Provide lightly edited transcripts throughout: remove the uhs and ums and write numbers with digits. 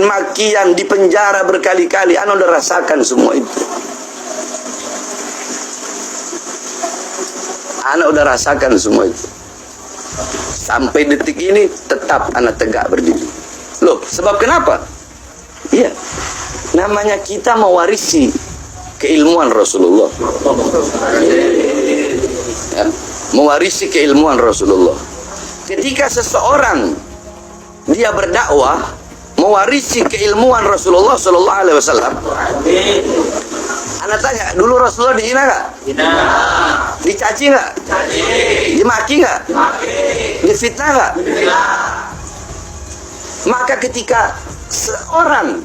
makian, di penjara berkali-kali. Ana udah rasakan semua itu. Ana udah rasakan semua itu. Sampai detik ini tetap ana tegak berdiri. Loh, sebab kenapa? Iya, namanya kita mewarisi keilmuan Rasulullah. Ya, mewarisi keilmuan Rasulullah. Ketika seseorang dia berdakwah mewarisi keilmuan Rasulullah Sallallahu Alaihi Wasallam. Anak tanya, dulu Rasulullah dihina nggak? Hina. Dicaci nggak? Dicaci. Dimaki nggak? Dimaki. Difitnah nggak? Difitnah. Maka ketika seorang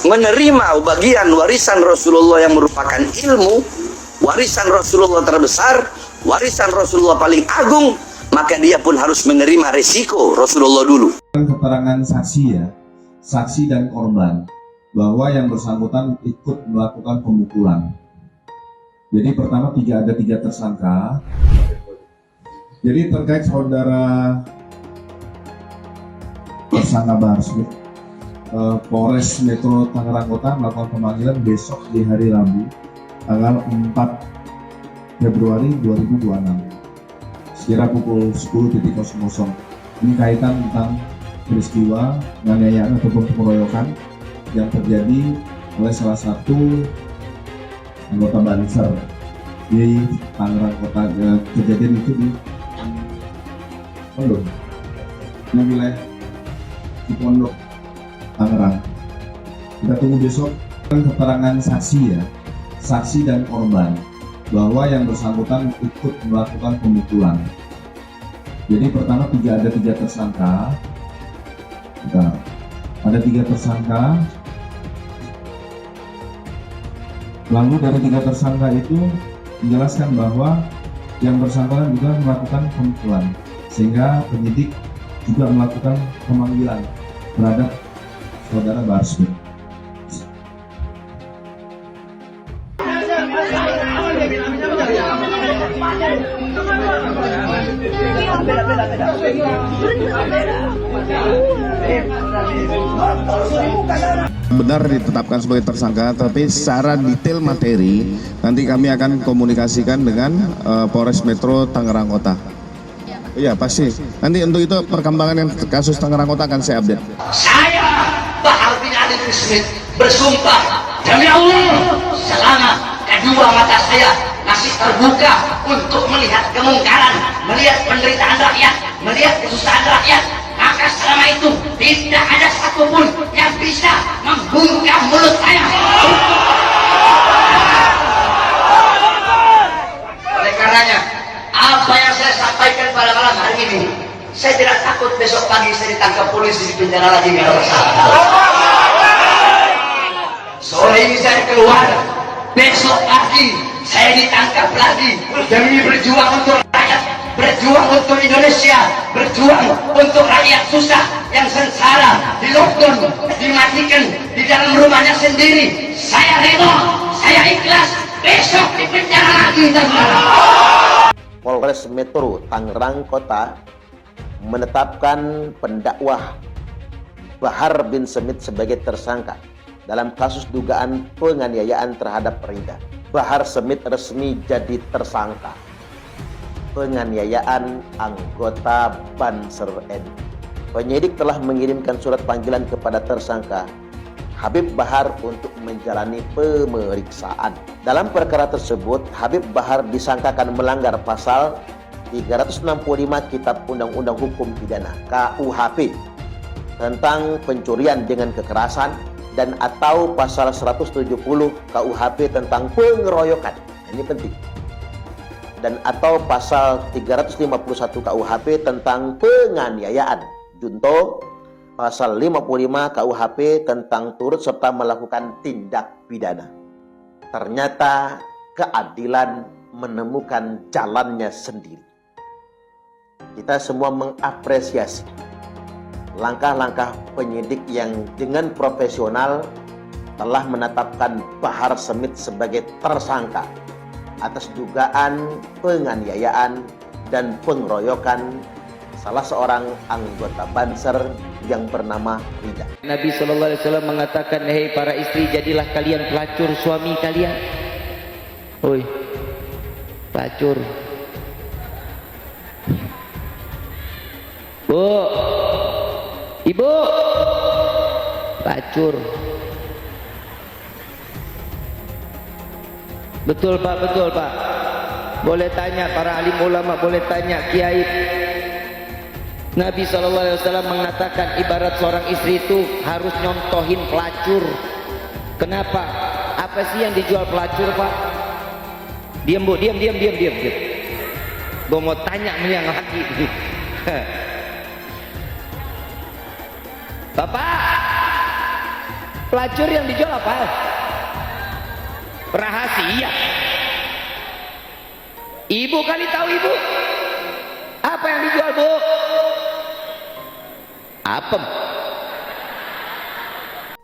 menerima bagian warisan Rasulullah yang merupakan ilmu, warisan Rasulullah terbesar, warisan Rasulullah paling agung, maka dia pun harus menerima resiko Rasulullah dulu. Keterangan saksi ya, saksi dan korban, bahwa yang bersangkutan ikut melakukan pemukulan. Jadi pertama ada tiga tersangka. Jadi terkait saudara tersangka Bahar Smith, Polres Metro Tangerang Kota melakukan pemanggilan besok di hari Rabu, tanggal 4 Februari 2026. Sekira pukul 10.00. Ini kaitan tentang peristiwa penganiayaan ataupun pengeroyokan yang terjadi oleh salah satu anggota Banser di Tangerang Kota. Kejadian itu di Pondok, di wilayah di Pondok Tangerang. Kita tunggu besok keterangan saksi ya, saksi dan korban, bahwa yang bersangkutan ikut melakukan pemukulan. Jadi pertama ada tiga tersangka. Ada tiga tersangka. Lalu dari tiga tersangka itu menjelaskan bahwa yang bersangkutan juga melakukan pemukulan, sehingga penyidik juga melakukan pemanggilan terhadap saudara Bahar Smith. Benar ditetapkan sebagai tersangka, tapi secara detail materi nanti kami akan komunikasikan dengan Polres Metro Tangerang Kota. Iya pasti. Nanti untuk itu perkembangan yang kasus Tangerang Kota akan saya update. Saya Bahar bin Ali Smith bersumpah demi Allah, selama kedua mata saya masih terbuka untuk melihat kemungkaran, melihat penderitaan rakyat, melihat kesusahan rakyat, maka selama itu tidak ada satupun yang bisa membungkam mulut saya. Oleh karenanya, apa yang saya sampaikan pada malam hari ini, saya tidak takut besok pagi saya ditangkap polisi di penjara lagi nggak bersalah. Sore ini saya keluar, besok pagi saya ditangkap lagi demi berjuang untuk rakyat, berjuang untuk Indonesia, berjuang untuk rakyat susah yang sengsara, di lockdown, dimatikan di dalam rumahnya sendiri. Saya rela, saya ikhlas, besok di penjara lagi. Polres Metro Tangerang Kota menetapkan pendakwah Bahar bin Smith sebagai tersangka dalam kasus dugaan penganiayaan terhadap Rida. Bahar Smith resmi jadi tersangka penganiayaan anggota Banser NU. Penyidik telah mengirimkan surat panggilan kepada tersangka Habib Bahar untuk menjalani pemeriksaan. Dalam perkara tersebut, Habib Bahar disangkakan melanggar pasal 365 Kitab Undang-Undang Hukum Pidana KUHP tentang pencurian dengan kekerasan dan atau pasal 170 KUHP tentang pengeroyokan. Ini penting. Dan atau pasal 351 KUHP tentang penganiayaan. Junto pasal 55 KUHP tentang turut serta melakukan tindak pidana. Ternyata keadilan menemukan jalannya sendiri. Kita semua mengapresiasi langkah-langkah penyidik yang dengan profesional telah menetapkan Bahar Smith sebagai tersangka atas dugaan penganiayaan dan pengeroyokan salah seorang anggota Banser yang bernama Rida. Nabi SAW mengatakan, hei para istri, jadilah kalian pelacur suami kalian. Oi, pelacur. Bu, ibu, pelacur. Betul Pak, betul Pak. Boleh tanya para alim ulama, boleh tanya kiai. Nabi SAW mengatakan ibarat seorang istri itu harus nyontohin pelacur. Kenapa? Apa sih yang dijual pelacur Pak? Diam Bu, diam. Gue mau tanya yang lagi. Bapak, pelacur yang dijual apa? Rahasia. Ibu kali tahu ibu. Apa yang dijual Bu? Apem.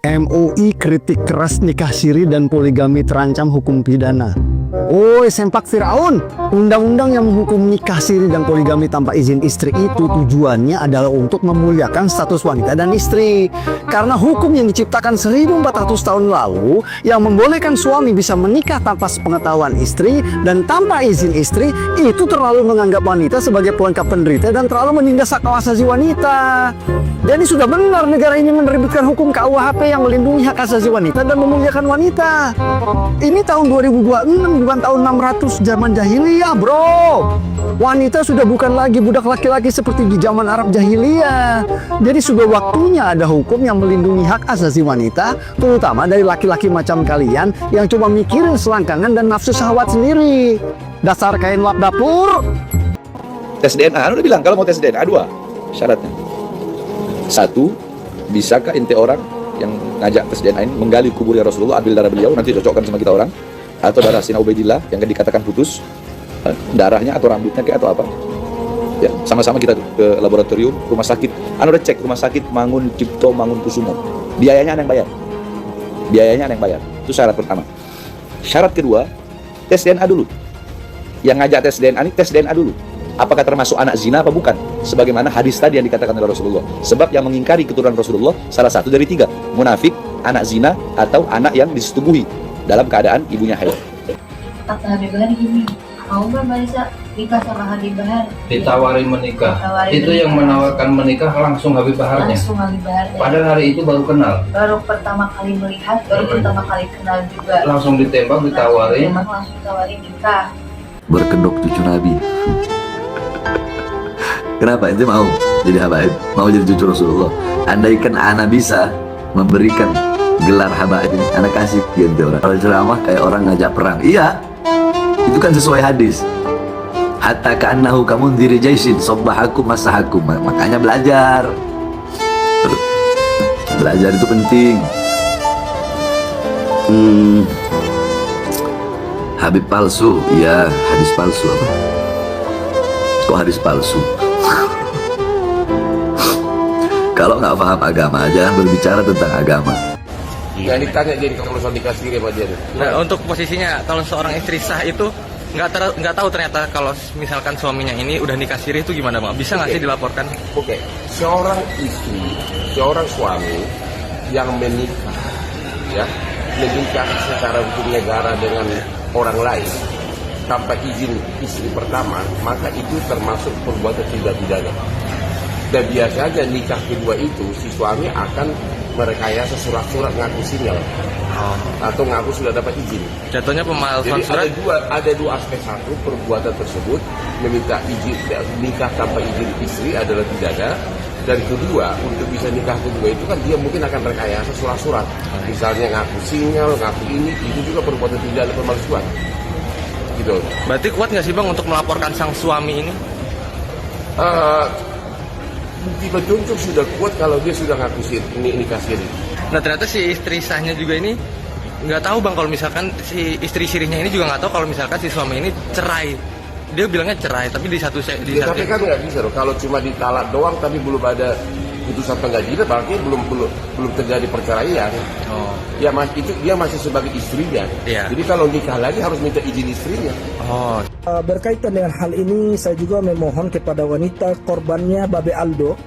MUI kritik keras nikah siri dan poligami terancam hukum pidana. Oi, sempak Firaun. Undang-undang yang menghukum nikah siri dan poligami tanpa izin istri itu tujuannya adalah untuk memuliakan status wanita dan istri. Karena hukum yang diciptakan 1400 tahun lalu yang membolehkan suami bisa menikah tanpa sepengetahuan istri dan tanpa izin istri itu terlalu menganggap wanita sebagai pelengkap penderita dan terlalu menindas hak asasi wanita. Jadi sudah benar negara ini menerbitkan hukum KUHP yang melindungi hak asasi wanita dan memuliakan wanita. Ini tahun 2026 bukan tahun 600 zaman jahiliyah, bro. Wanita sudah bukan lagi budak laki-laki seperti di zaman Arab jahiliyah. Jadi sudah waktunya ada hukum yang melindungi hak asasi wanita, terutama dari laki-laki macam kalian yang cuma mikirin selangkangan dan nafsu syahwat sendiri. Dasar kain lap dapur. Tes DNA, udah bilang kalau mau tes DNA 2 syaratnya. 1, bisakah ente orang yang ngajak tes DNA ini menggali kuburnya Rasulullah, ambil darah beliau, nanti cocokkan sama kita orang, atau darah Sina Ubaidillah yang dikatakan putus, darahnya atau rambutnya kayak atau apa, ya sama-sama kita ke laboratorium, rumah sakit, udah cek rumah sakit Mangun Cipto Mangun Kusumo, biayanya ada yang bayar, itu syarat pertama. Syarat kedua, tes DNA dulu, yang ngajak tes DNA ini tes DNA dulu. Apakah termasuk anak zina apa bukan? Sebagaimana hadis tadi yang dikatakan oleh Rasulullah. Sebab yang mengingkari keturunan Rasulullah salah satu dari 3. Munafik, anak zina, atau anak yang disetubuhi dalam keadaan ibunya haid. Kata Habib Bahar gini, mau gak Mbak Lisa nikah sama Habib Bahar? Ditawarin menikah. Itu yang menawarkan menikah langsung Habib Baharnya? Langsung Habib Baharnya. Padahal hari itu baru kenal? Baru pertama kali melihat, baru pertama kali kenal juga. Langsung ditembak, ditawarin? Langsung ditawarin nikah. Berkedok cucu Nabi. Kenapa ente mau jadi habaib, mau jadi cucu Rasulullah? Andaikan ana bisa memberikan gelar habaib ini, ana kasih ente orang. Kalau ceramah kayak orang ngajak perang, iya, itu kan sesuai hadis. Hatta ka'annahu kamundhiri jaisin sabbahakum masahakum. Makanya belajar itu penting. Habib palsu, ya hadis palsu apa? Kok hadis palsu? Kalau nggak paham agama, jangan berbicara tentang agama. Yang ditanya jadi kalau soal nikah siri apa jadi? Nah, untuk posisinya kalau seorang istri sah itu nggak tahu ternyata kalau misalkan suaminya ini udah nikah siri itu gimana Bang? Bisa nggak sih dilaporkan? Oke. Seorang istri, seorang suami yang menikah, ya menikah secara hukum negara dengan orang lain tanpa izin istri pertama, maka itu termasuk perbuatan tidak pidana. Dan biasanya nikah kedua itu si suami akan merekayasa surat-surat ngaku single atau ngaku sudah dapat izin. Jatuhnya pemalsuan surat. Ada dua aspek. Satu, perbuatan tersebut meminta izin nikah tanpa izin istri adalah pidana. Dan kedua, untuk bisa nikah kedua itu kan dia mungkin akan rekayasa surat-surat. Misalnya ngaku single, ngaku ini, itu juga perbuatan pidana pemalsuan. Gitu. Berarti kuat nggak sih Bang untuk melaporkan sang suami ini? Bukti petunjuk sudah kuat kalau dia sudah ngaku nikah siri. Nah ternyata si istri sahnya juga ini nggak tahu Bang kalau misalkan si istri sirinya ini juga nggak tahu kalau misalkan si suami ini cerai. Dia bilangnya cerai, tapi di satu tapi kan nggak bisa loh. Kalau cuma ditalak doang tapi belum ada putusan pengadilan, berarti belum terjadi perceraian. Oh. Ya mas, itu dia masih sebagai istrinya. Iya. Jadi kalau nikah lagi harus minta izin istrinya. Oh. Berkaitan dengan hal ini, saya juga memohon kepada wanita korbannya Babe Aldo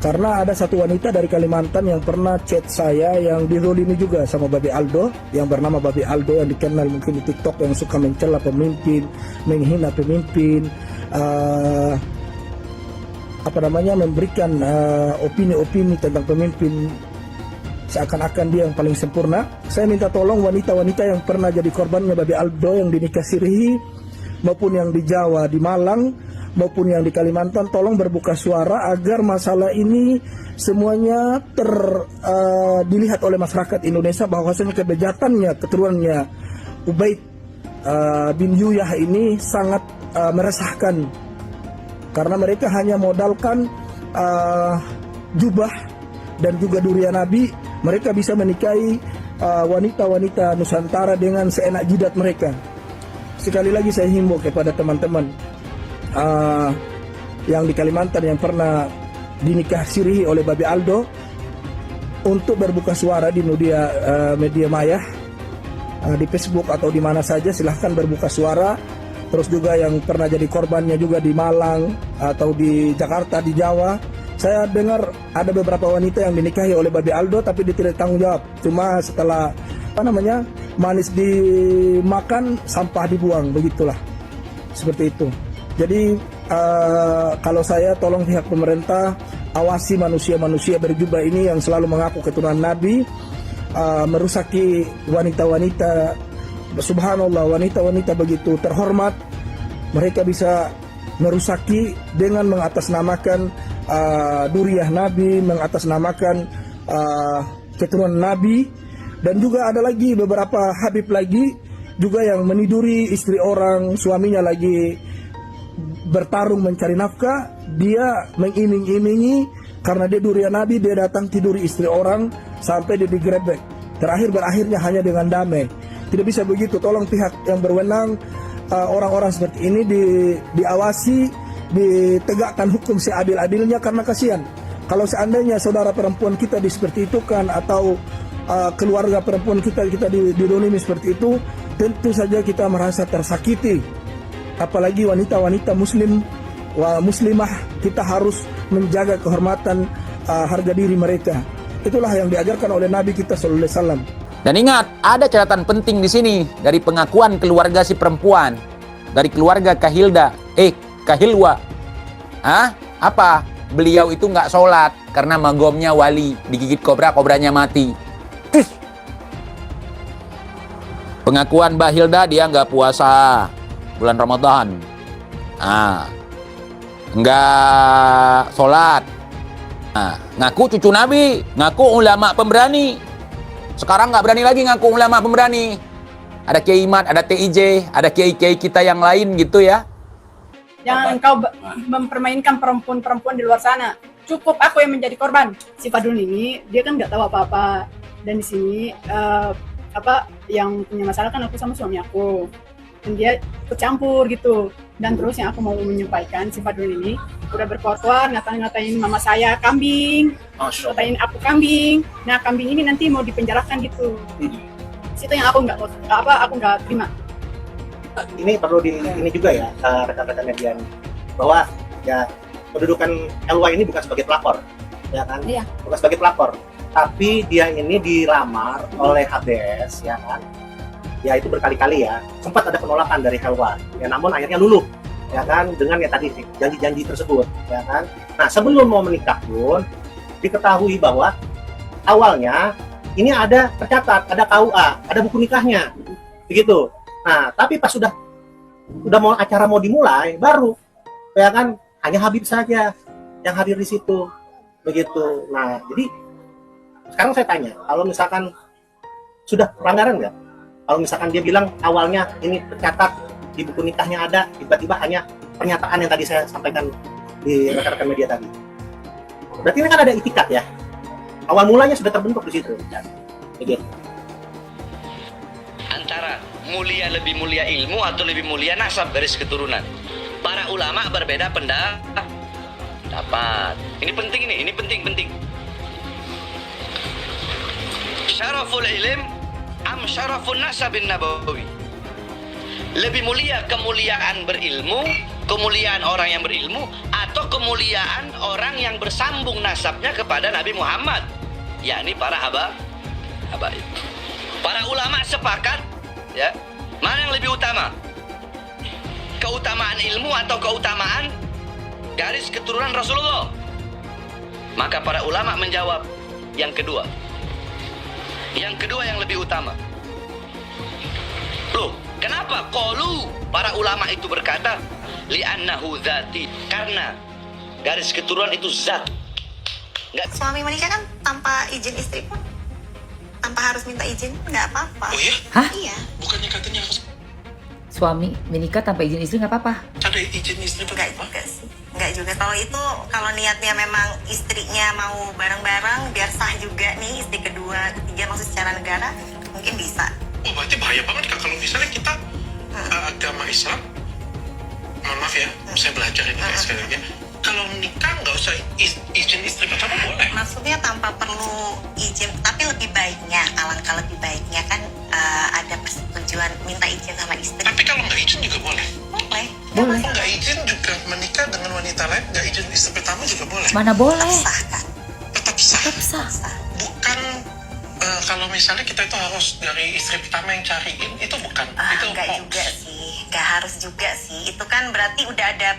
Karena ada satu wanita dari Kalimantan yang pernah chat saya yang dizolimi juga sama Babi Aldo, yang bernama Babi Aldo, yang dikenal mungkin di TikTok, yang suka mencela pemimpin, menghina pemimpin, memberikan opini-opini tentang pemimpin seakan-akan dia yang paling sempurna. Saya minta tolong wanita-wanita yang pernah jadi korbannya Babi Aldo, yang dinikah sirihi, maupun yang di Jawa, di Malang, maupun yang di Kalimantan, tolong berbuka suara agar masalah ini semuanya dilihat oleh masyarakat Indonesia bahwasanya kebejatannya, keturunannya Ubaid bin Yuyah ini sangat meresahkan, karena mereka hanya modalkan jubah dan juga durian Nabi, mereka bisa menikahi wanita-wanita Nusantara dengan seenak jidat mereka. Sekali lagi saya himbau kepada teman-teman yang di Kalimantan yang pernah dinikah sirihi oleh Babi Aldo untuk berbuka suara di media maya, di Facebook atau di mana saja, silahkan berbuka suara. Terus juga yang pernah jadi korbannya juga di Malang atau di Jakarta, di Jawa, saya dengar ada beberapa wanita yang dinikahi oleh Babi Aldo tapi dia tidak tanggung jawab, cuma setelah manis dimakan, sampah dibuang, begitulah, seperti itu. Jadi kalau saya tolong pihak pemerintah awasi manusia-manusia berjubah ini yang selalu mengaku keturunan Nabi, merusaki wanita-wanita. Subhanallah, wanita-wanita begitu terhormat, mereka bisa merusaki dengan mengatasnamakan duriah Nabi, mengatasnamakan keturunan Nabi. Dan juga ada lagi beberapa Habib lagi juga yang meniduri istri orang, suaminya lagi bertarung mencari nafkah, dia mengiming-imingi karena dia durian Nabi, dia datang tiduri istri orang sampai dia digrebek. Berakhirnya hanya dengan damai. Tidak bisa begitu. Tolong pihak yang berwenang, orang-orang seperti ini diawasi, ditegakkan hukum seadil-adilnya, karena kasihan kalau seandainya saudara perempuan kita seperti itu kan, atau keluarga perempuan kita didolimi seperti itu, tentu saja kita merasa tersakiti. Apalagi wanita-wanita muslimah, kita harus menjaga kehormatan, harga diri mereka. Itulah yang diajarkan oleh Nabi kita sallallahu alaihi wasallam. Dan ingat, ada catatan penting di sini dari pengakuan keluarga si perempuan, dari keluarga Kahilwa. Apa? Beliau itu nggak sholat karena magomnya wali, digigit kobra, kobranya mati. Pengakuan Mbak Hilda, dia nggak puasa bulan Ramadan, nggak sholat, ngaku cucu Nabi, ngaku ulama pemberani. Sekarang nggak berani lagi ngaku ulama pemberani. Ada Kiai Imat, ada TIJ, ada kiai-kiai kita yang lain gitu ya. Jangan engkau mempermainkan perempuan-perempuan di luar sana. Cukup aku yang menjadi korban. Si Fadul ini dia kan nggak tahu apa-apa, dan di sini yang punya masalah kan aku sama suami aku, dan dia ikut campur gitu. Dan terus yang aku mau menyampaikan, si Fadul ini udah berkoar-koar ngatain mama saya kambing, ngatain aku kambing. Nah, kambing ini nanti mau dipenjarakan gitu. Situ yang aku nggak terima. Ini perlu ini juga ya, rekan-rekan media, bahwa ya kedudukan LY ini bukan sebagai pelapor, ya kan? Iya. Bukan sebagai pelapor, tapi dia ini dilamar oleh HBS, ya kan? Ya itu berkali-kali ya, sempat ada penolakan dari Helwa, ya namun akhirnya luluh, ya kan, dengan ya tadi janji-janji tersebut, ya kan. Nah, sebelum mau menikah pun diketahui bahwa awalnya ini ada tercatat, ada KUA, ada buku nikahnya, begitu. Nah, tapi pas sudah mau acara mau dimulai, baru, ya kan, hanya Habib saja yang hadir di situ, begitu. Nah, jadi sekarang saya tanya, kalau misalkan sudah pelanggaran nggak? Kalau misalkan dia bilang awalnya ini tercatat di buku nikahnya ada, tiba-tiba hanya pernyataan yang tadi saya sampaikan di rekan-rekan media tadi. Berarti ini kan ada itikat ya. Awal mulanya sudah terbentuk di situ. Begitu. Antara lebih mulia ilmu atau lebih mulia nasab garis keturunan. Para ulama berbeda pendapat. Ini penting nih, ini penting. Syaraful ilm am syarafun nasabin nabawi. Lebih mulia kemuliaan berilmu kemuliaan orang yang berilmu atau kemuliaan orang yang bersambung nasabnya kepada Nabi Muhammad, yakni para habaib. Para ulama sepakat, ya, mana yang lebih utama? Keutamaan ilmu atau keutamaan garis keturunan Rasulullah? Maka para ulama menjawab yang kedua. Yang kedua yang lebih utama. Loh, kenapa? Qalu, para ulama itu berkata, li'annahu zati, karena garis keturunan itu zat. Suami menikah kan tanpa izin istri pun, tanpa harus minta izin, nggak apa-apa. Oh iya? Hah? Iya. Bukannya katanya harus Suami menikah tanpa izin istri nggak apa-apa? ada izin istri Nggak juga sih. Nggak juga. Kalau itu, kalau niatnya memang istrinya mau bareng-bareng, biar sah juga nih istri kedua, ketiga, maksud secara negara, mungkin bisa. Oh berarti bahaya banget Kak kalau misalnya kita agama Islam, mohon maaf ya, saya belajar ini sekali lagi. Kalau nikah nggak usah izin istri pertama boleh. Maksudnya tanpa perlu izin, tapi lebih baiknya, alangkah lebih baiknya kan ada persetujuan minta izin sama istri. Tapi kalau nggak izin juga boleh. Boleh. Boleh. Nggak izin juga menikah dengan wanita lain, nggak izin istri pertama juga boleh. Mana boleh? Sah kan? Tetap sah. Tetap sah. Bukan kalau misalnya kita itu harus dari istri pertama yang cariin, itu bukan. Itu Nggak hoax. juga sih, nggak harus juga sih. Itu kan berarti udah ada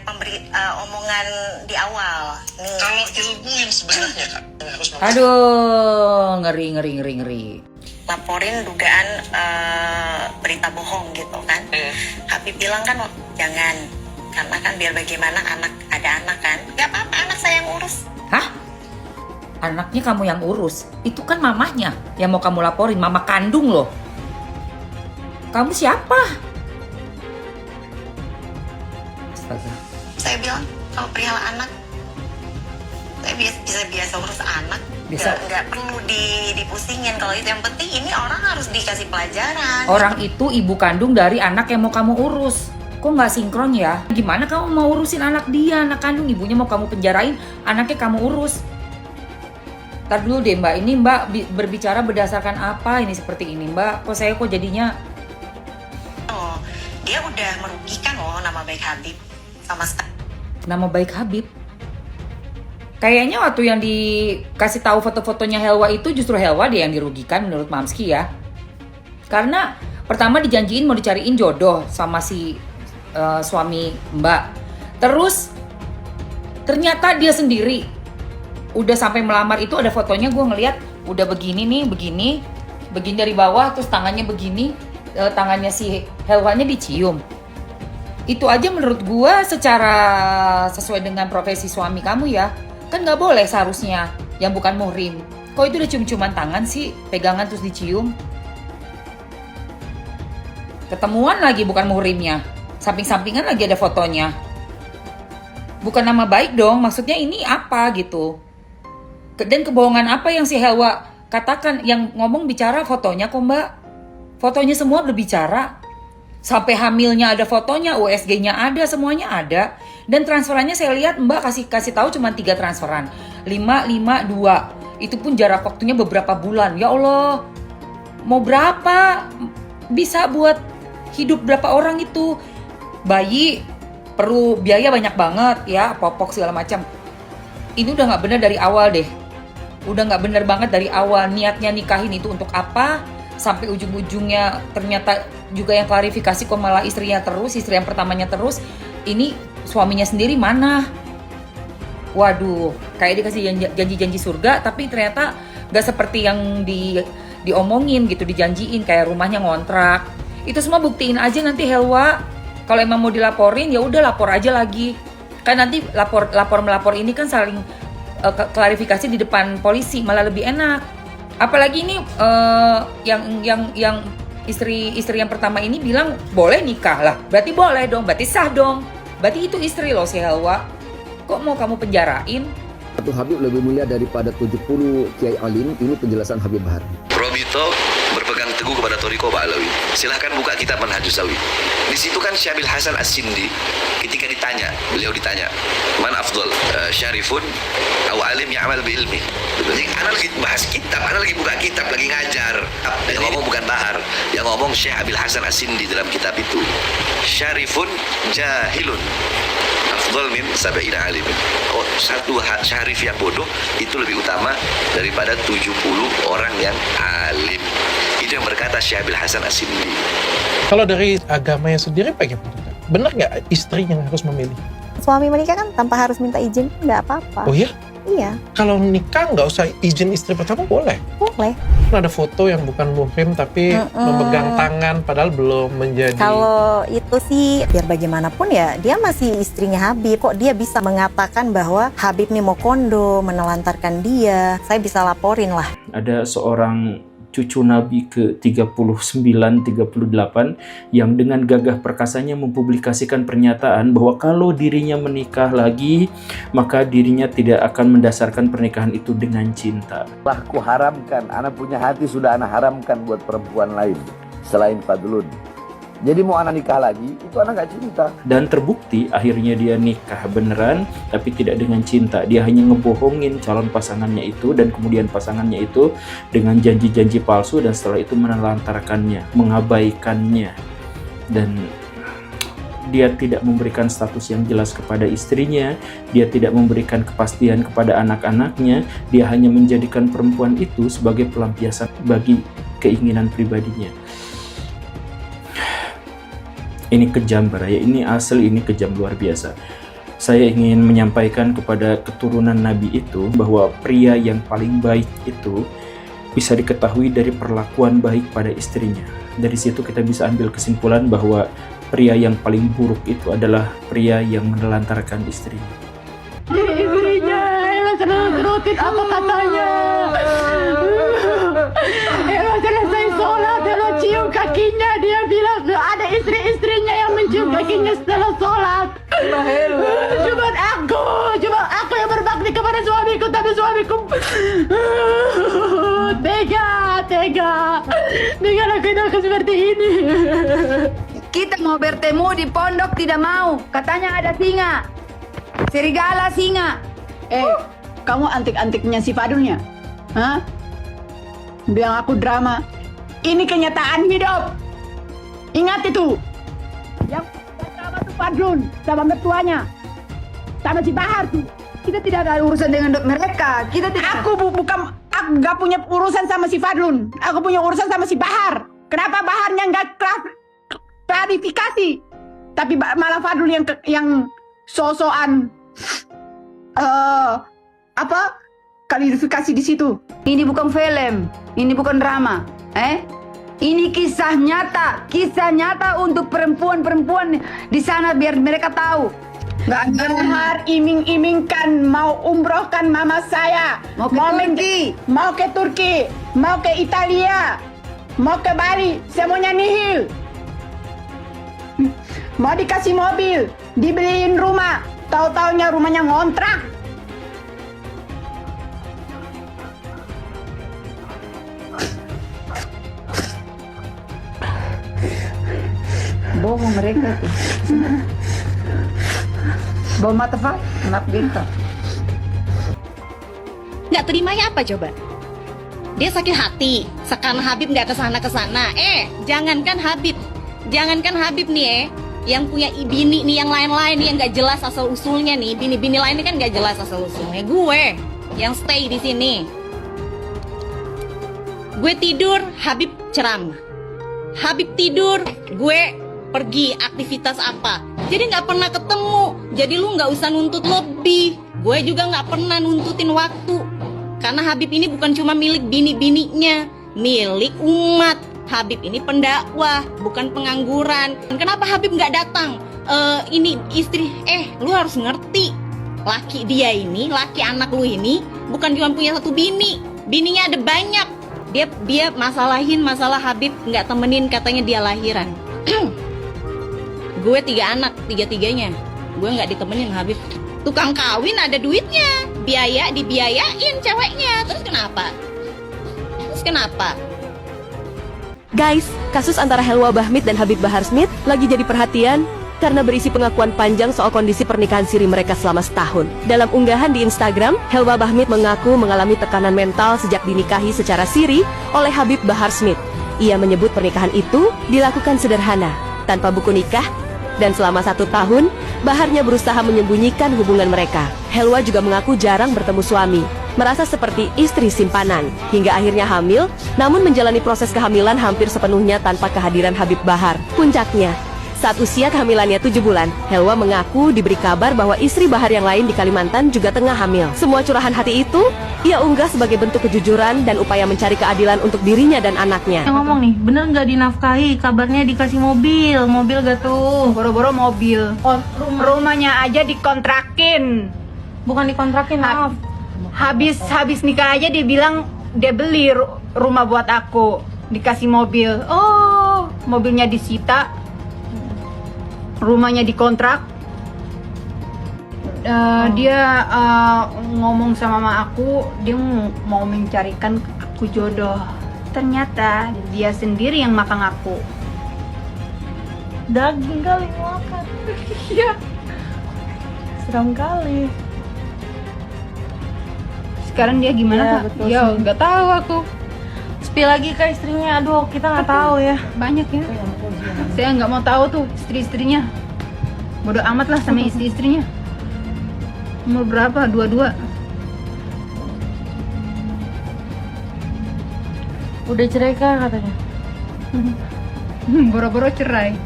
omongan di awal. Nih. Kalau ilmu yang sebenarnya Kak, yang harus Aduh, ngeri. Laporin dugaan berita bohong gitu kan. Habib bilang kan jangan, karena kan biar bagaimana ada anak kan. Gak apa-apa, anak saya yang urus. Hah? Anaknya kamu yang urus? Itu kan mamahnya yang mau kamu laporin, mama kandung loh. Kamu siapa? Astaga. Saya bilang kalau perihal anak, saya biasa urus anak. Bisa. Nggak perlu dipusingin. Kalau itu yang penting, ini orang harus dikasih pelajaran. Orang itu ibu kandung dari anak yang mau kamu urus. Kok nggak sinkron ya? Gimana kamu mau urusin anak dia, anak kandung ibunya mau kamu penjarain, anaknya kamu urus? Ntar dulu deh Mbak, ini Mbak berbicara berdasarkan apa ini seperti ini Mbak? Kok saya jadinya... Oh, dia udah merugikan loh nama baik Habib sama sekali. Nama baik Habib? Kayaknya waktu yang dikasih tahu foto-fotonya Helwa itu justru Helwa deh yang dirugikan menurut Mamski ya. Karena pertama dijanjiin mau dicariin jodoh sama si suami Mbak. Terus ternyata dia sendiri udah sampai melamar itu ada fotonya, gue ngeliat udah begini nih, begini dari bawah, terus tangannya begini, tangannya si Helwanya dicium. Itu aja menurut gue secara sesuai dengan profesi suami kamu ya, kan nggak boleh seharusnya yang bukan muhrim. Kok itu udah cium-ciuman tangan sih, pegangan terus dicium? Ketemuan lagi bukan muhrimnya, samping-sampingan lagi ada fotonya. Bukan nama baik dong, maksudnya ini apa gitu. Dan kebohongan apa yang si Helwa katakan, yang ngomong bicara fotonya kok Mbak. Fotonya semua berbicara. Sampai hamilnya ada fotonya, USG-nya ada, semuanya ada. Dan transferannya saya lihat Mbak kasih tahu cuma 3 transferan. 5, 5, 2. Itu pun jarak waktunya beberapa bulan. Ya Allah, mau berapa? Bisa buat hidup berapa orang itu? Bayi perlu biaya banyak banget ya, popok segala macam. Ini udah nggak benar dari awal deh. Udah nggak benar banget dari awal. Niatnya nikahin itu untuk apa? Sampai ujung-ujungnya ternyata juga yang klarifikasi kok malah istrinya terus, istri yang pertamanya terus. Ini suaminya sendiri mana? Waduh, kayak dikasih janji-janji surga, tapi ternyata nggak seperti yang diomongin gitu, dijanjiin kayak rumahnya ngontrak. Itu semua buktiin aja nanti Helwa. Kalau emang mau dilaporin ya udah lapor aja lagi. Kan nanti lapor melapor ini kan saling klarifikasi di depan polisi, malah lebih enak. Apalagi ini yang istri yang pertama ini bilang boleh nikah lah, berarti boleh dong, berarti sah dong, berarti itu istri loh si Helwa. Kok mau kamu penjarain? Satu Habib lebih mulia daripada 70 Kiai Alim. Ini penjelasan Habib Bahar. Robito berpegang teguh kepada Thariqah Ba'alawi. Silahkan buka kitab Manhajus Sawi. Di situ kan Syabil Hasan As-Sindi ketika beliau ditanya, "Man afdal, syarifun atau alim ya'mal bi ilmi?" Jadi anak lagi bahas kitab, Ana lagi buka kitab, lagi ngajar. Yang ngomong bukan Bahar, yang ngomong Syekh Abil Hasan As-Sindi dalam kitab itu. Syarifun jahilun afdal min sab'ina alimin. Oh, satu syarif yang bodoh itu lebih utama daripada 70 orang yang alim. Itu yang berkata Syekh Abil Hasan As-Sindi. Kalau dari agamanya sendiri bagaimana? Benar nggak istri yang harus memilih? Suami menikah kan tanpa harus minta izin, nggak apa-apa. Oh iya? Iya. Kalau nikah nggak usah izin istri pertama boleh? Boleh. Ada foto yang bukan muhrim tapi memegang tangan padahal belum menjadi. Kalau itu sih biar bagaimanapun ya dia masih istrinya Habib. Kok dia bisa mengatakan bahwa Habib nih mau kondo, menelantarkan dia. Saya bisa laporin lah. Ada seorang cucu Nabi ke-39, 38 yang dengan gagah perkasanya mempublikasikan pernyataan bahwa kalau dirinya menikah lagi maka dirinya tidak akan mendasarkan pernikahan itu dengan cinta. Lah ku haramkan, anak punya hati sudah anak haramkan buat perempuan lain selain Fadlun. Jadi mau anak nikah lagi, itu anak gak cinta. Dan terbukti akhirnya dia nikah beneran, tapi tidak dengan cinta. Dia hanya ngebohongin calon pasangannya itu, dan kemudian pasangannya itu dengan janji-janji palsu, dan setelah itu menelantarkannya, mengabaikannya. Dan dia tidak memberikan status yang jelas kepada istrinya, dia tidak memberikan kepastian kepada anak-anaknya, dia hanya menjadikan perempuan itu sebagai pelampiasan bagi keinginan pribadinya. Ini kejam Baraya, ini asli, ini kejam luar biasa. Saya ingin menyampaikan kepada keturunan Nabi itu bahwa pria yang paling baik itu bisa diketahui dari perlakuan baik pada istrinya. Dari situ kita bisa ambil kesimpulan bahwa pria yang paling buruk itu adalah pria yang menelantarkan istrinya. Istrinya, Ella serutin apa katanya. Ella selesai sholat, Ella cium kakinya, dia bilang ada istri-istrinya yang mencium kakinya setelah sholat. Cuma aku yang berbakti kepada suamiku, tapi suamiku tega dengan aku seperti ini. Kita mau bertemu di pondok tidak mau, katanya ada singa, serigala singa. Kamu antik-antiknya si Fadulnya? Hah? Bilang aku drama. Ini kenyataan hidup. Ingat itu. Yang drama tuh Fadlun sama mertuanya, sama si Bahar tuh. Kita tidak ada urusan dengan mereka. Kita tidak. Aku nggak punya urusan sama si Fadlun. Aku punya urusan sama si Bahar. Kenapa Baharnya nggak klarifikasi? Tapi malah Fadlun yang sosokan klarifikasi di situ. Ini bukan film, ini bukan drama. Ini kisah nyata untuk perempuan-perempuan di sana biar mereka tahu. Bahar iming-imingkan mau umrohkan mama saya, mau ke Turki, mau ke Italia, mau ke Bali, semuanya nihil. Mau dikasih mobil, dibeliin rumah, tahu-taunya rumahnya ngontrak. Bohong mereka tuh. Bawa mata Pak, kenapa gitu? Nggak terimanya apa coba? Dia sakit hati, sekarang Habib nggak kesana. Jangankan Habib nih yang punya bini nih, yang lain-lain nih yang nggak jelas asal usulnya nih, bini-bini lain ini kan nggak jelas asal usulnya. Gue yang stay di sini, gue tidur, Habib ceramah. Habib tidur, gue pergi aktivitas apa. Jadi nggak pernah ketemu. Jadi lu nggak usah nuntut lebih. Gue juga nggak pernah nuntutin waktu. Karena Habib ini bukan cuma milik bini-bininya, milik umat. Habib ini pendakwah, bukan pengangguran. Kenapa Habib nggak datang? Ini istri, lu harus ngerti. Laki dia ini, laki anak lu ini, bukan cuma punya satu bini. Bininya ada banyak. Dia masalah Habib nggak temenin, katanya dia lahiran. Gue 3 anak, 3-3-nya gue nggak ditemenin Habib. Tukang kawin ada duitnya, dibiayain ceweknya. Terus kenapa? Guys, kasus antara Helwa Bahmid dan Habib Bahar Smith lagi jadi perhatian. karena berisi pengakuan panjang soal kondisi pernikahan siri mereka selama setahun. Dalam unggahan di Instagram, Helwa Bahmid mengaku mengalami tekanan mental sejak dinikahi secara siri oleh Habib Bahar Smith. Ia menyebut pernikahan itu dilakukan sederhana, tanpa buku nikah, dan selama 1 tahun, Baharnya berusaha menyembunyikan hubungan mereka. Helwa juga mengaku jarang bertemu suami, merasa seperti istri simpanan, hingga akhirnya hamil, namun menjalani proses kehamilan hampir sepenuhnya tanpa kehadiran Habib Bahar. Puncaknya, saat usia kehamilannya 7 bulan, Helwa mengaku diberi kabar bahwa istri Bahar yang lain di Kalimantan juga tengah hamil. Semua curahan hati itu, ia unggah sebagai bentuk kejujuran dan upaya mencari keadilan untuk dirinya dan anaknya. Yang ngomong nih, bener nggak dinafkahi? Kabarnya dikasih mobil gak tuh? Boro-boro mobil. Rumahnya aja dikontrakin. Bukan dikontrakin, maaf. Habis nikah aja dia bilang dia beli rumah buat aku, dikasih mobil. Oh, mobilnya disita, rumahnya dikontrak. Dia ngomong sama mama aku, dia mau mencarikan aku jodoh. Ternyata dia sendiri yang makan aku. Daging kali makan. Iya. Seram kali. Sekarang dia gimana? Ya nggak tahu aku. Spill lagi ke istrinya, aduh kita nggak tahu ya. Banyak ya. Saya nggak mau tahu tuh istri-istrinya. Bodoh amat lah sama istri-istrinya. Umur berapa? 22. Udah cerai kah katanya? Boro-boro cerai.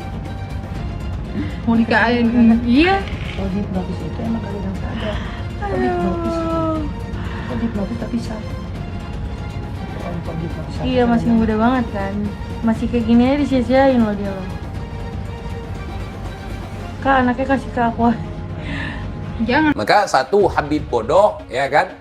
Mau nikahin. Iya. Kalau dihipnotis itu emang kali yang sadar. Kalau dihipnotis tak bisa. Iya, masih muda banget kan. Masih kayak gini aja disia-siain loh dia loh. Kak, anaknya kasih ke aku. Jangan. Maka satu Habib bodoh, ya kan,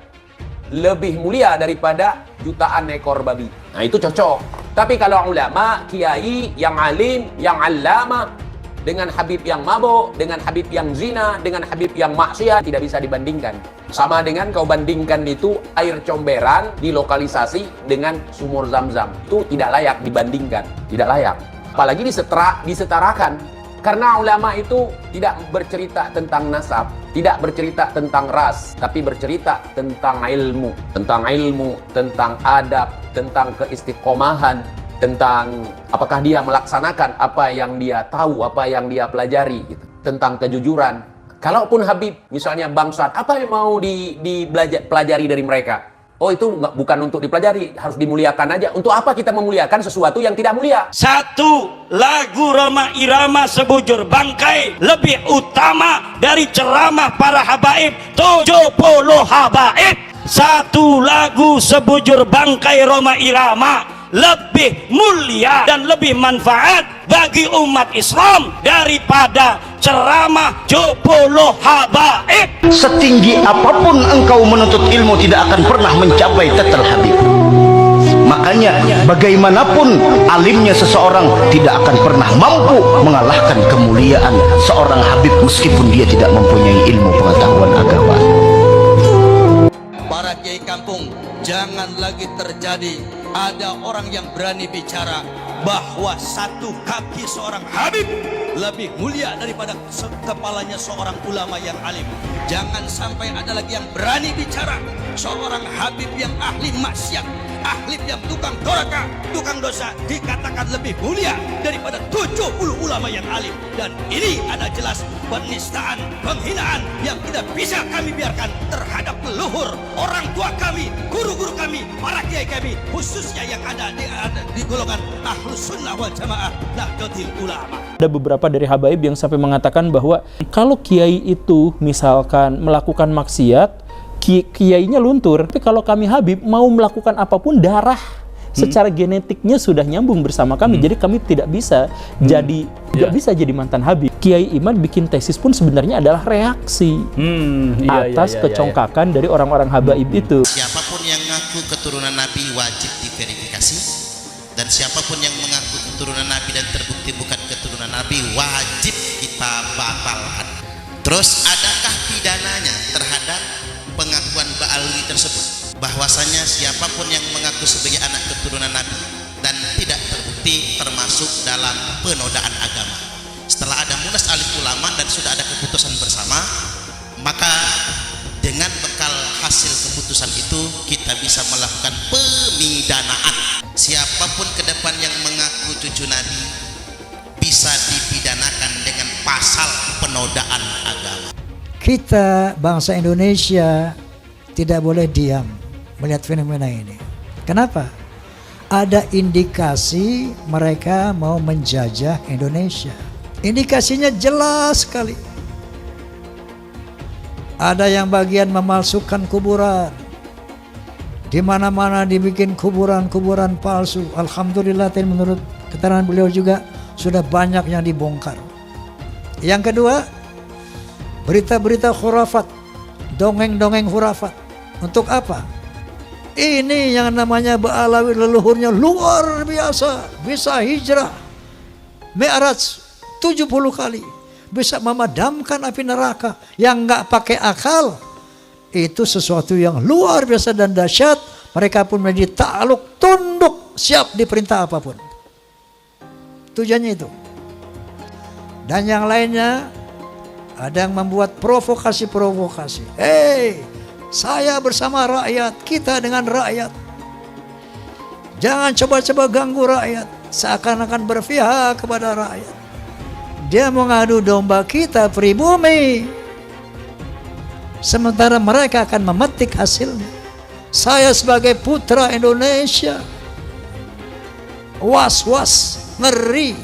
lebih mulia daripada jutaan ekor babi. Nah itu cocok. Tapi kalau ulama, kiai, yang alim, yang allama, dengan Habib yang mabuk, dengan Habib yang zina, dengan Habib yang maksiat, tidak bisa dibandingkan. Sama dengan kau bandingkan itu air comberan dilokalisasi dengan sumur Zam-Zam. Itu tidak layak dibandingkan, tidak layak. Apalagi disetarakan. Karena ulama itu tidak bercerita tentang nasab, tidak bercerita tentang ras, tapi bercerita tentang ilmu, tentang adab, tentang keistiqomahan, tentang apakah dia melaksanakan apa yang dia tahu, apa yang dia pelajari, gitu. Tentang kejujuran. Kalaupun Habib, misalnya bangsat, apa yang mau dipelajari dari mereka? Oh itu bukan untuk dipelajari, harus dimuliakan aja. Untuk apa kita memuliakan sesuatu yang tidak mulia? Satu, lagu Roma Irama sebujur bangkai lebih utama dari ceramah para habaib 70 habaib. Satu lagu sebujur bangkai Roma Irama lebih mulia dan lebih manfaat bagi umat Islam daripada ceramah 70 habaib. Setinggi apapun engkau menuntut ilmu tidak akan pernah mencapai tetel Habib. Makanya bagaimanapun alimnya seseorang tidak akan pernah mampu mengalahkan kemuliaan seorang Habib meskipun dia tidak mempunyai ilmu pengetahuan agama. Para kiai kampung, jangan lagi terjadi ada orang yang berani bicara bahwa satu kaki seorang Habib lebih mulia daripada kepalanya seorang ulama yang alim. Jangan sampai ada lagi yang berani bicara seorang Habib yang ahli maksiat, ahli yang tukang doraka, tukang dosa dikatakan lebih mulia daripada 70 ulama yang alim. Dan ini ada jelas penistaan, penghinaan yang tidak bisa kami biarkan terhadap leluhur, orang tua kami, guru-guru kami, para kiai kami, khususnya yang ada di golongan Ahlus Sunnah wal Jamaah Nahdlatul Ulama. Ada beberapa dari habaib yang sampai mengatakan bahwa kalau kiai itu misalkan melakukan maksiat, kiainya luntur. Tapi kalau kami Habib mau melakukan apapun, darah secara genetiknya sudah nyambung bersama kami. Jadi kami tidak bisa bisa jadi mantan Habib. Kiai Imad bikin tesis pun sebenarnya adalah reaksi atas kecongkakan dari orang-orang habaib itu. Siapapun yang mengaku keturunan Nabi wajib diverifikasi, dan siapapun yang mengaku keturunan Nabi dan terbukti bukan keturunan Nabi wajib kita batalkan. Terus adakah pidananya terhadap pengakuan Ba'alwi tersebut? Bahwasanya siapapun yang mengaku sebagai anak keturunan Nabi dan tidak terbukti termasuk dalam penodaan agama. Setelah ada Munas Alim Ulama kita bisa melakukan pemidanaan. Siapapun ke depan yang mengaku cucu Nabi bisa dipidanakan dengan pasal penodaan agama. Kita bangsa Indonesia tidak boleh diam melihat fenomena ini. Kenapa? Ada indikasi mereka mau menjajah Indonesia. Indikasinya jelas sekali. Ada yang bagian memalsukan kuburan. Di mana-mana dibikin kuburan-kuburan palsu. Alhamdulillah, menurut keterangan beliau juga sudah banyak yang dibongkar. Yang kedua, berita-berita khurafat, dongeng-dongeng khurafat. Untuk apa? Ini yang namanya Ba'alawi leluhurnya luar biasa, bisa hijrah Mi'raj 70 kali, bisa memadamkan api neraka yang nggak pakai akal. Itu sesuatu yang luar biasa dan dahsyat. Mereka pun menjadi takluk, tunduk, siap diperintah apapun. Tujuannya itu. Dan yang lainnya, ada yang membuat provokasi-provokasi. Saya bersama rakyat, kita dengan rakyat. Jangan coba-coba ganggu rakyat. Seakan-akan berpihak kepada rakyat. Dia mau ngadu domba kita pribumi. Sementara mereka akan memetik hasilnya. Saya sebagai putra Indonesia, was-was, ngeri,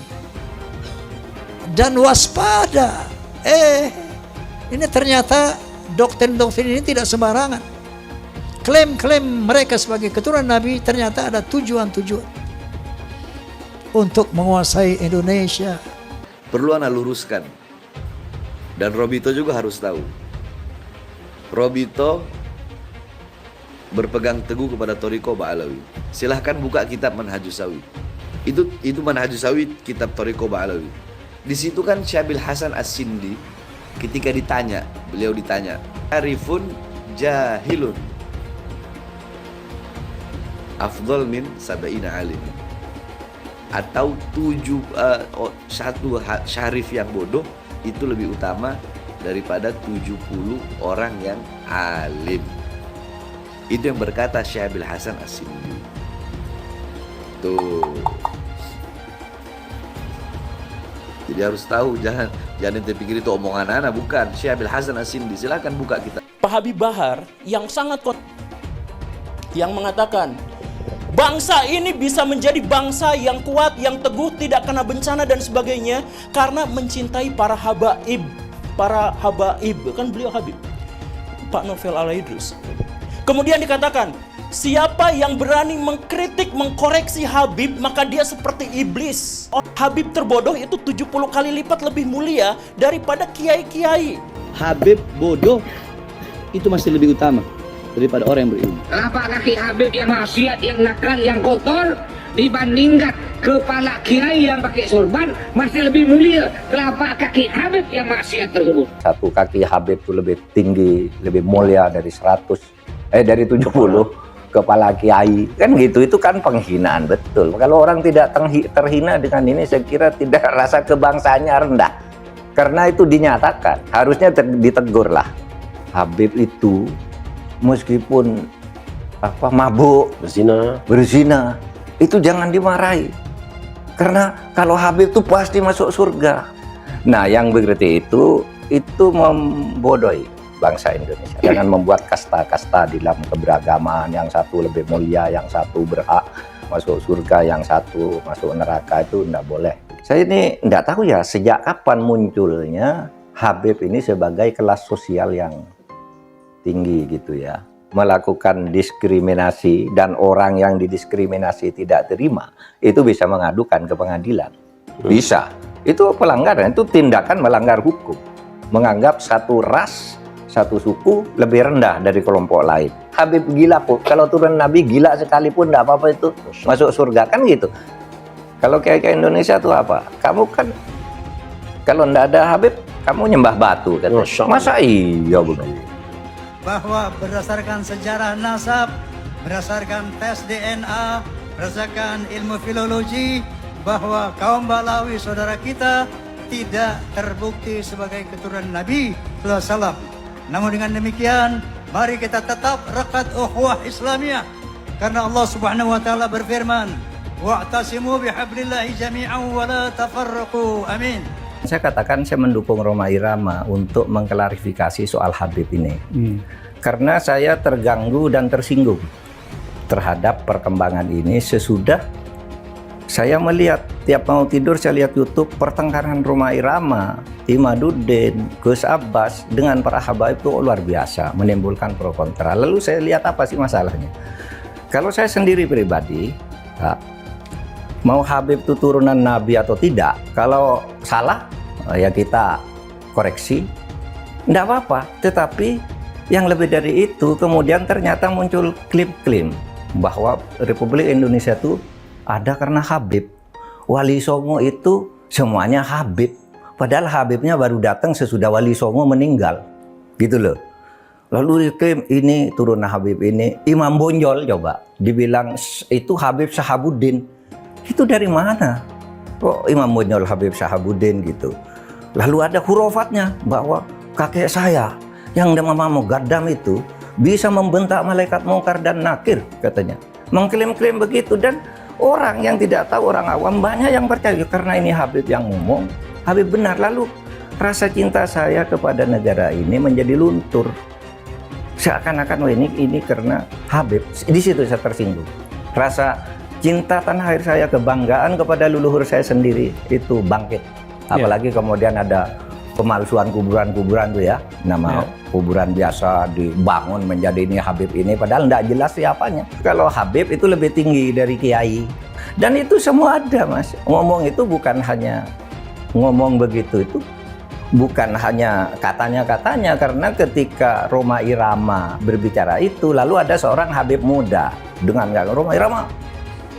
dan waspada. Ini ternyata doktrin-doktrin ini tidak sembarangan. Klaim-klaim mereka sebagai keturunan Nabi ternyata ada tujuan-tujuan untuk menguasai Indonesia. Perlu ana luruskan. Dan Robito juga harus tahu. Robito berpegang teguh kepada Thariqah Ba'alawi. Silahkan buka kitab Manhajus Sawi. Itu Manhajus Sawi, kitab Thariqah Ba'alawi. Di situ kan Syabil Hasan As-Sindi ketika beliau ditanya, Arifun jahilun afdal min sab'ina alim. Atau satu syarif yang bodoh itu lebih utama daripada 70 orang yang alim. Itu yang berkata Syabil Hasan As-Sindi. Tuh. Jadi harus tahu, jangan terpikir itu omongan anak, bukan. Syabil Hasan As-Sindi, silakan buka kita. Pak Habib Bahar yang sangat yang mengatakan bangsa ini bisa menjadi bangsa yang kuat, yang teguh, tidak kena bencana dan sebagainya karena mencintai para habaib. Para habaib, kan beliau Habib, Pak Novel Al-Idrus. Kemudian dikatakan, siapa yang berani mengkritik, mengkoreksi Habib, maka dia seperti iblis. Habib terbodoh itu 70 kali lipat lebih mulia daripada kiai-kiai. Habib bodoh itu masih lebih utama daripada orang yang berilmu. Telapak kaki Habib yang maksiat, yang nakal, yang kotor dibandingkan kepala kiai yang pakai sorban masih lebih mulia telapak kaki Habib yang maksiat tersebut. Satu kaki Habib itu lebih tinggi, lebih mulia dari 70 kepala kiai. Kan gitu, itu kan penghinaan betul. Kalau orang tidak terhina dengan ini, saya kira tidak, rasa kebangsaannya rendah. Karena itu dinyatakan, harusnya ditegur lah. Habib itu meskipun mabuk, berzina, itu jangan dimarahi. Karena kalau Habib itu pasti masuk surga. Nah, yang begitu itu membodohi bangsa Indonesia dengan membuat kasta-kasta di dalam keberagaman. Yang satu lebih mulia, yang satu berhak masuk surga, yang satu masuk neraka, itu tidak boleh. Saya ini tidak tahu ya sejak kapan munculnya Habib ini sebagai kelas sosial yang tinggi gitu ya, melakukan diskriminasi, dan orang yang didiskriminasi tidak terima itu bisa mengadukan ke pengadilan. Bisa. Itu pelanggaran, itu tindakan melanggar hukum. Menganggap satu ras, satu suku lebih rendah dari kelompok lain. Habib gila kok. Kalau turun Nabi gila sekalipun tidak apa-apa itu masuk surga, kan gitu. Kalau kayak Indonesia tuh apa? Kamu kan kalau tidak ada Habib, kamu nyembah batu kan? Masa iya begitu? Bahwa berdasarkan sejarah nasab, berdasarkan tes DNA, berdasarkan ilmu filologi, bahwa kaum Ba'alawi saudara kita tidak terbukti sebagai keturunan Nabi SAW. Namun dengan demikian, Mari kita tetap rekat ukhuwah Islamiyah. Karena Allah Subhanahu wa taala berfirman, "Wa'tasimu bihablillahi jami'an wa la tafarraqu." Amin. Saya katakan saya mendukung Rhoma Irama untuk mengklarifikasi soal Habib ini. Karena saya terganggu dan tersinggung terhadap perkembangan ini sesudah saya melihat tiap mau tidur saya lihat YouTube pertengkaran Rhoma Irama, Imaduddin, Gus Abbas dengan para habaib itu luar biasa, menimbulkan pro kontra. Lalu saya lihat apa sih masalahnya? Kalau saya sendiri pribadi, mau Habib itu turunan Nabi atau tidak, kalau salah ya kita koreksi, tidak apa-apa. Tetapi yang lebih dari itu kemudian ternyata muncul klaim-klaim bahwa Republik Indonesia itu ada karena Habib. Wali Songo itu semuanya Habib. Padahal Habibnya baru datang sesudah Wali Songo meninggal. Gitu loh. Lalu diklaim ini turunan Habib ini. Imam Bonjol coba dibilang itu Habib Sahabuddin. Itu dari mana? Oh, Imam Bonjol Habib Sahabuddin gitu. Lalu ada hurufatnya bahwa kakek saya yang nama Mugaddam itu bisa membentak malaikat mungkar dan nakir katanya. Mengklaim-klaim begitu dan orang yang tidak tahu, orang awam banyak yang percaya karena ini Habib yang ngomong. Habib benar. Lalu rasa cinta saya kepada negara ini menjadi luntur. Seakan-akan ini karena Habib. Di situ saya tersinggung. Rasa cinta tanah air saya, kebanggaan kepada leluhur saya sendiri itu bangkit. Apalagi kemudian ada pemalsuan kuburan-kuburan tuh ya. Nama kuburan biasa dibangun menjadi ini Habib ini. Padahal tidak jelas siapanya. Kalau Habib itu lebih tinggi dari kiai. Dan itu semua ada mas. Ngomong itu bukan hanya ngomong begitu. Itu bukan hanya katanya-katanya, karena ketika Rhoma Irama berbicara itu, lalu ada seorang Habib muda dengan Rhoma Irama,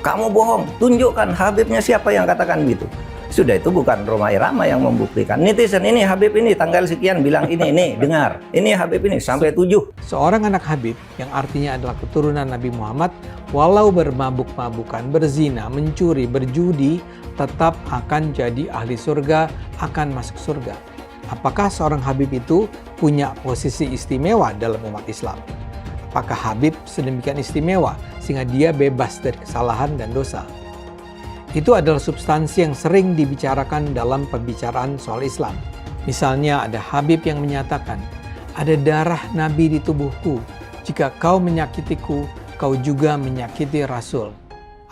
kamu bohong, tunjukkan Habibnya siapa yang katakan gitu. Sudah itu bukan Rhoma Irama yang membuktikan. Netizen ini Habib ini tanggal sekian bilang ini dengar, ini Habib ini sampai 7. Seorang anak Habib yang artinya adalah keturunan Nabi Muhammad, walau bermabuk-mabukan, berzina, mencuri, berjudi, tetap akan jadi ahli surga, akan masuk surga. Apakah seorang Habib itu punya posisi istimewa dalam umat Islam? Apakah Habib sedemikian istimewa sehingga dia bebas dari kesalahan dan dosa? Itu adalah substansi yang sering dibicarakan dalam pembicaraan soal Islam. Misalnya ada Habib yang menyatakan, ada darah Nabi di tubuhku. Jika kau menyakitiku, kau juga menyakiti Rasul.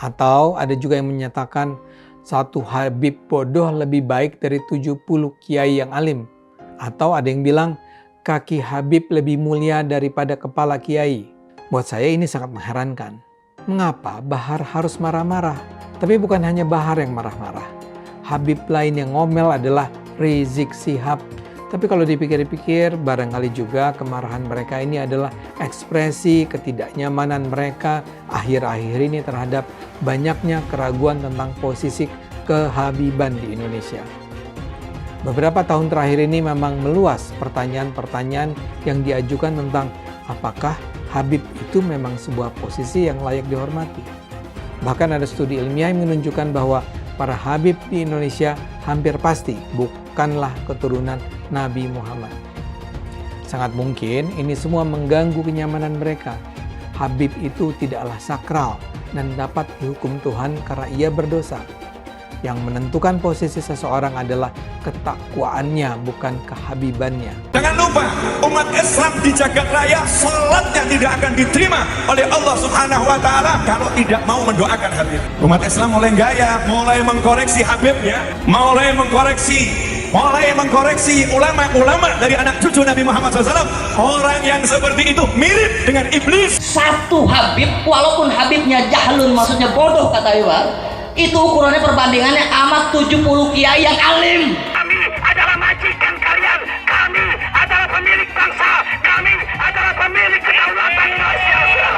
Atau ada juga yang menyatakan, satu Habib bodoh lebih baik dari 70 kiai yang alim. Atau ada yang bilang, kaki Habib lebih mulia daripada kepala kiai. Buat saya ini sangat mengherankan. Mengapa Bahar harus marah-marah? Tapi bukan hanya Bahar yang marah-marah. Habib lain yang ngomel adalah Rizik Syihab. Tapi kalau dipikir-pikir, barangkali juga kemarahan mereka ini adalah ekspresi ketidaknyamanan mereka akhir-akhir ini terhadap banyaknya keraguan tentang posisi kehabiban di Indonesia. Beberapa tahun terakhir ini memang meluas pertanyaan-pertanyaan yang diajukan tentang apakah Habib itu memang sebuah posisi yang layak dihormati. Bahkan ada studi ilmiah yang menunjukkan bahwa para Habib di Indonesia hampir pasti bukanlah keturunan Nabi Muhammad. Sangat mungkin ini semua mengganggu kenyamanan mereka. Habib itu tidaklah sakral dan dapat dihukum Tuhan karena ia berdosa. Yang menentukan posisi seseorang adalah ketakwaannya, bukan kehabibannya. Jangan lupa, umat Islam di jagat raya, salatnya tidak akan diterima oleh Allah Subhanahu wa Ta'ala kalau tidak mau mendoakan Habib. Umat Islam mulai gaya, mulai mengkoreksi Habibnya, mulai mengkoreksi ulama-ulama dari anak cucu Nabi Muhammad SAW. Orang yang seperti itu mirip dengan iblis. Satu Habib, walaupun Habibnya jahlun, maksudnya bodoh kata Iwan, itu ukurannya perbandingannya amat 70 kiai yang alim. Kami adalah majikan kalian, kami adalah pemilik bangsa, kami adalah pemilik kedaulatan nasional.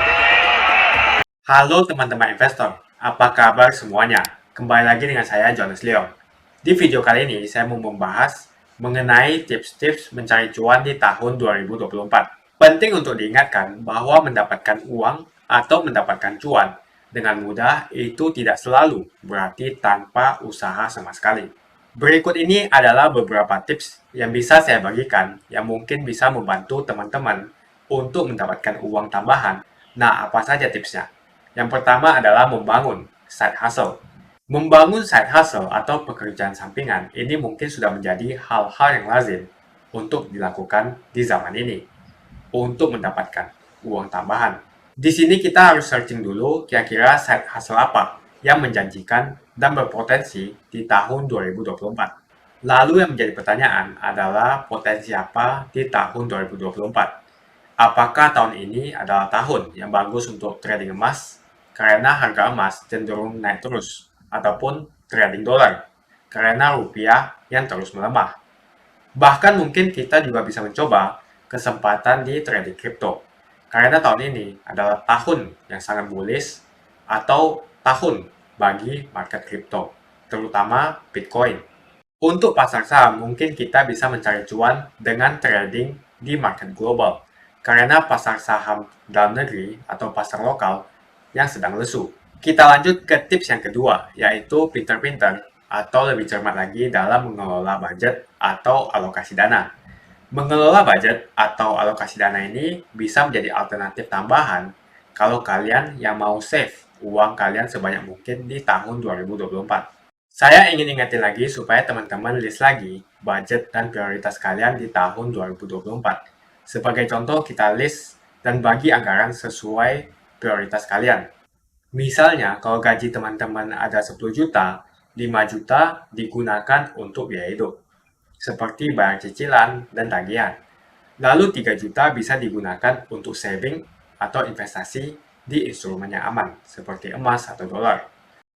Halo teman-teman investor, apa kabar semuanya? Kembali lagi dengan saya Jonas Leong. Di video kali ini saya mau membahas mengenai tips-tips mencari cuan di tahun 2024. Penting untuk diingatkan bahwa mendapatkan uang atau mendapatkan cuan dengan mudah itu tidak selalu berarti tanpa usaha sama sekali. Berikut ini adalah beberapa tips yang bisa saya bagikan yang mungkin bisa membantu teman-teman untuk mendapatkan uang tambahan. Nah, apa saja tipsnya? Yang pertama adalah membangun side hustle. Membangun side hustle atau pekerjaan sampingan ini mungkin sudah menjadi hal-hal yang lazim untuk dilakukan di zaman ini untuk mendapatkan uang tambahan. Di sini kita harus searching dulu kira-kira side hustle apa yang menjanjikan dan berpotensi di tahun 2024. Lalu yang menjadi pertanyaan adalah potensi apa di tahun 2024? Apakah tahun ini adalah tahun yang bagus untuk trading emas karena harga emas cenderung naik terus, ataupun trading dolar karena rupiah yang terus melemah? Bahkan mungkin kita juga bisa mencoba kesempatan di trading kripto karena tahun ini adalah tahun yang sangat bullish atau tahun bagi market kripto, terutama Bitcoin. Untuk pasar saham, mungkin kita bisa mencari cuan dengan trading di market global karena pasar saham dalam negeri atau pasar lokal yang sedang lesu. Kita lanjut ke tips yang kedua, yaitu pinter-pinter atau lebih cermat lagi dalam mengelola budget atau alokasi dana. Mengelola budget atau alokasi dana ini bisa menjadi alternatif tambahan kalau kalian yang mau save uang kalian sebanyak mungkin di tahun 2024. Saya ingin ingetin lagi supaya teman-teman list lagi budget dan prioritas kalian di tahun 2024. Sebagai contoh, kita list dan bagi anggaran sesuai prioritas kalian. Misalnya, kalau gaji teman-teman ada 10 juta, 5 juta digunakan untuk biaya hidup, seperti bayar cicilan dan tagihan. Lalu 3 juta bisa digunakan untuk saving atau investasi di instrumen yang aman, seperti emas atau dolar.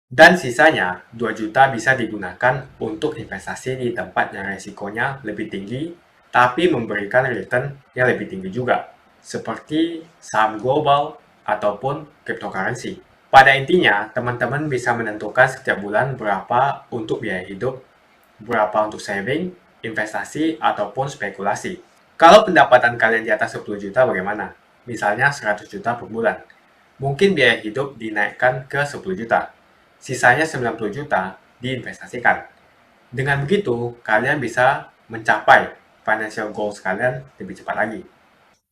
Dan sisanya, 2 juta bisa digunakan untuk investasi di tempat yang resikonya lebih tinggi, tapi memberikan return yang lebih tinggi juga, seperti saham global ataupun cryptocurrency. Pada intinya, teman-teman bisa menentukan setiap bulan berapa untuk biaya hidup, berapa untuk saving, investasi, ataupun spekulasi. Kalau pendapatan kalian di atas 10 juta bagaimana? Misalnya 100 juta per bulan. Mungkin biaya hidup dinaikkan ke 10 juta. Sisanya 90 juta diinvestasikan. Dengan begitu, kalian bisa mencapai financial goals kalian lebih cepat lagi.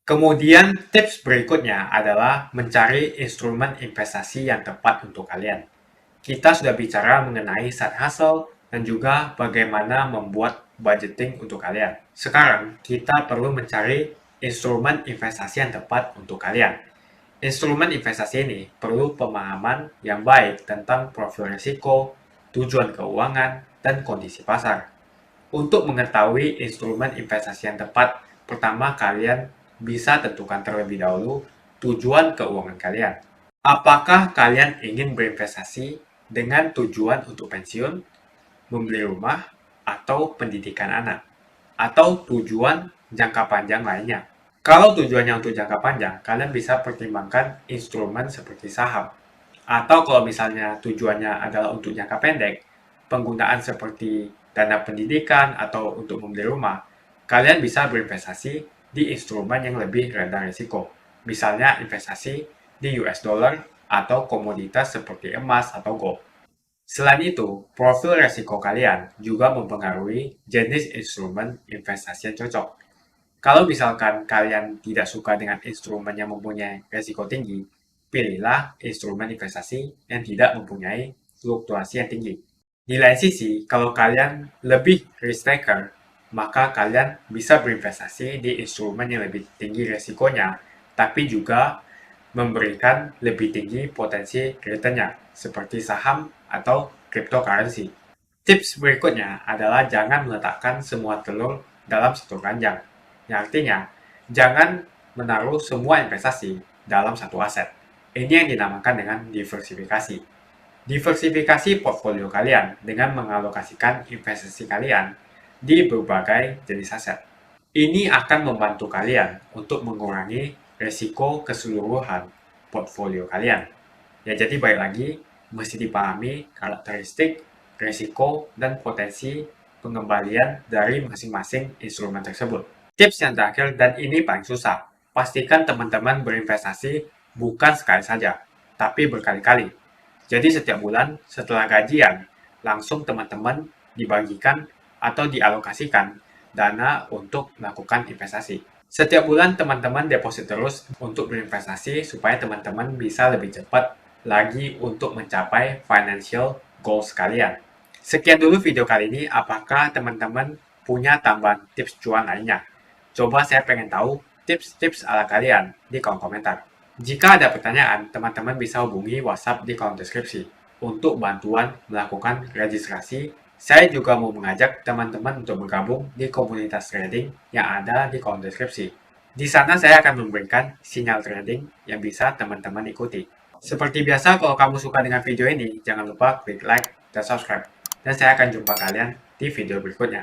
Kemudian, tips berikutnya adalah mencari instrumen investasi yang tepat untuk kalian. Kita sudah bicara mengenai side hustle dan juga bagaimana membuat budgeting untuk kalian. Sekarang, kita perlu mencari instrumen investasi yang tepat untuk kalian. Instrumen investasi ini perlu pemahaman yang baik tentang profil risiko, tujuan keuangan, dan kondisi pasar. Untuk mengetahui instrumen investasi yang tepat, pertama kalian bisa tentukan terlebih dahulu tujuan keuangan kalian. Apakah kalian ingin berinvestasi dengan tujuan untuk pensiun, membeli rumah, atau pendidikan anak, atau tujuan jangka panjang lainnya? Kalau tujuannya untuk jangka panjang, kalian bisa pertimbangkan instrumen seperti saham. Atau kalau misalnya tujuannya adalah untuk jangka pendek, penggunaan seperti dana pendidikan atau untuk membeli rumah, kalian bisa berinvestasi di instrumen yang lebih rendah risiko. Misalnya investasi di US dollar atau komoditas seperti emas atau gold. Selain itu, profil risiko kalian juga mempengaruhi jenis instrumen investasi yang cocok. Kalau misalkan kalian tidak suka dengan instrumen yang mempunyai risiko tinggi, pilihlah instrumen investasi yang tidak mempunyai fluktuasi yang tinggi. Di lain sisi, kalau kalian lebih risk taker, maka kalian bisa berinvestasi di instrumen yang lebih tinggi risikonya, tapi juga memberikan lebih tinggi potensi returnnya, seperti saham atau cryptocurrency. Tips berikutnya adalah jangan meletakkan semua telur dalam satu keranjang. Yang artinya, jangan menaruh semua investasi dalam satu aset. Ini yang dinamakan dengan diversifikasi. Diversifikasi portfolio kalian dengan mengalokasikan investasi kalian di berbagai jenis aset. Ini akan membantu kalian untuk mengurangi risiko keseluruhan portfolio kalian. Ya, jadi baik lagi, mesti dipahami karakteristik, risiko, dan potensi pengembalian dari masing-masing instrumen tersebut. Tips yang terakhir, dan ini paling susah, pastikan teman-teman berinvestasi bukan sekali saja, tapi berkali-kali. Jadi setiap bulan setelah gajian, langsung teman-teman dibagikan atau dialokasikan dana untuk melakukan investasi. Setiap bulan teman-teman deposit terus untuk berinvestasi supaya teman-teman bisa lebih cepat lagi untuk mencapai financial goals kalian. Sekian dulu video kali ini. Apakah teman-teman punya tambahan tips cuan lainnya? Coba saya pengen tahu tips-tips ala kalian di kolom komentar. Jika ada pertanyaan, teman-teman bisa hubungi WhatsApp di kolom deskripsi untuk bantuan melakukan registrasi. Saya juga mau mengajak teman-teman untuk bergabung di komunitas trading yang ada di kolom deskripsi. Di sana saya akan memberikan sinyal trading yang bisa teman-teman ikuti. Seperti biasa, kalau kamu suka dengan video ini, jangan lupa klik like dan subscribe. Dan saya akan jumpa kalian di video berikutnya.